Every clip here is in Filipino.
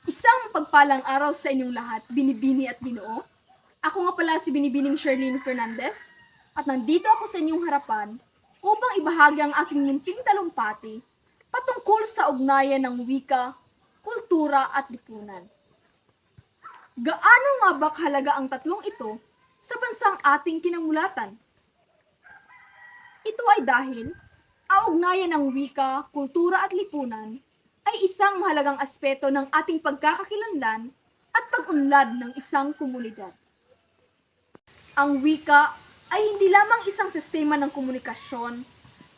Isang pagpalang araw sa inyong lahat, Binibini at Ginoo. Ako nga pala si Binibining Sherlyn Fernandez at nandito ako sa inyong harapan upang ibahagi ang aking munting talumpati patungkol sa ugnayan ng wika, kultura at lipunan. Gaano nga ba kahalaga ang tatlong ito sa bansang ating kinamulatan? Ito ay dahil ang ugnayan ng wika, kultura at lipunan ay isang mahalagang aspeto ng ating pagkakakilanlan at pag-unlad ng isang komunidad. Ang wika ay hindi lamang isang sistema ng komunikasyon,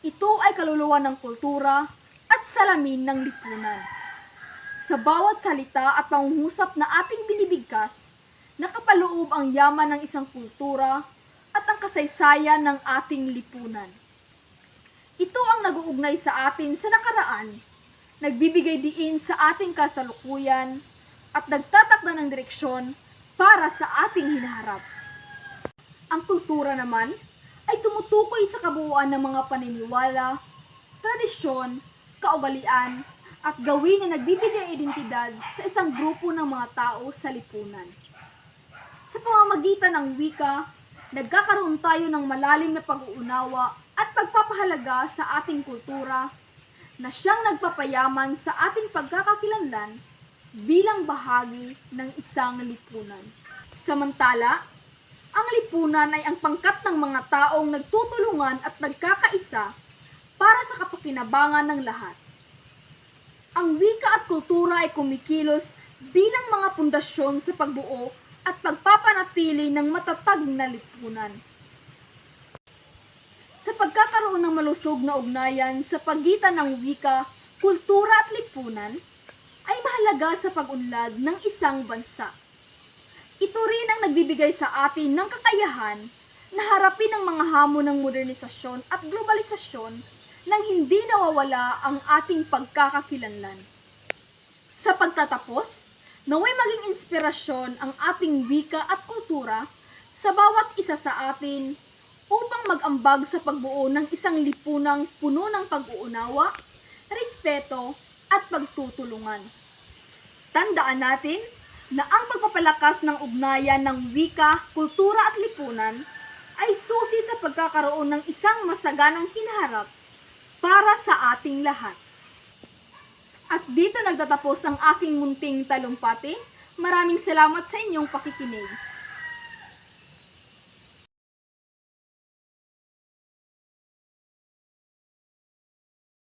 ito ay kaluluwa ng kultura at salamin ng lipunan. Sa bawat salita at pangungusap na ating binibigkas, nakapaloob ang yaman ng isang kultura at ang kasaysayan ng ating lipunan. Ito ang nag-uugnay sa atin sa nakaraan, nagbibigay diin sa ating kasalukuyan, at nagtatakda ng direksyon para sa ating hinaharap. Ang kultura naman ay tumutukoy sa kabuuan ng mga paniniwala, tradisyon, kaugalian, at gawin na nagbibigay identidad sa isang grupo ng mga tao sa lipunan. Sa pamamagitan ng wika, nagkakaroon tayo ng malalim na pag-uunawa at pagpapahalaga sa ating kultura na siyang nagpapayaman sa ating pagkakakilanlan bilang bahagi ng isang lipunan. Samantala, ang lipunan ay ang pangkat ng mga taong nagtutulungan at nagkakaisa para sa kapakinabangan ng lahat. Ang wika at kultura ay kumikilos bilang mga pundasyon sa pagbuo at pagpapanatili ng matatag na lipunan. Sa pagkakaroon ng malusog na ugnayan sa pagitan ng wika, kultura at lipunan, ay mahalaga sa pag-unlad ng isang bansa. Ito rin ang nagbibigay sa atin ng kakayahan na harapin ang mga hamon ng modernisasyon at globalisasyon nang hindi nawawala ang ating pagkakakilanlan. Sa pagtatapos, naway maging inspirasyon ang ating wika at kultura sa bawat isa sa atin upang mag-ambag sa pagbuo ng isang lipunang puno ng pag-uunawa, respeto at pagtutulungan. Tandaan natin na ang pagpapalakas ng ugnayan ng wika, kultura at lipunan ay susi sa pagkakaroon ng isang masaganang hinaharap para sa ating lahat. At dito nagtatapos ang aking munting talumpati. Maraming salamat sa inyong pakikinig.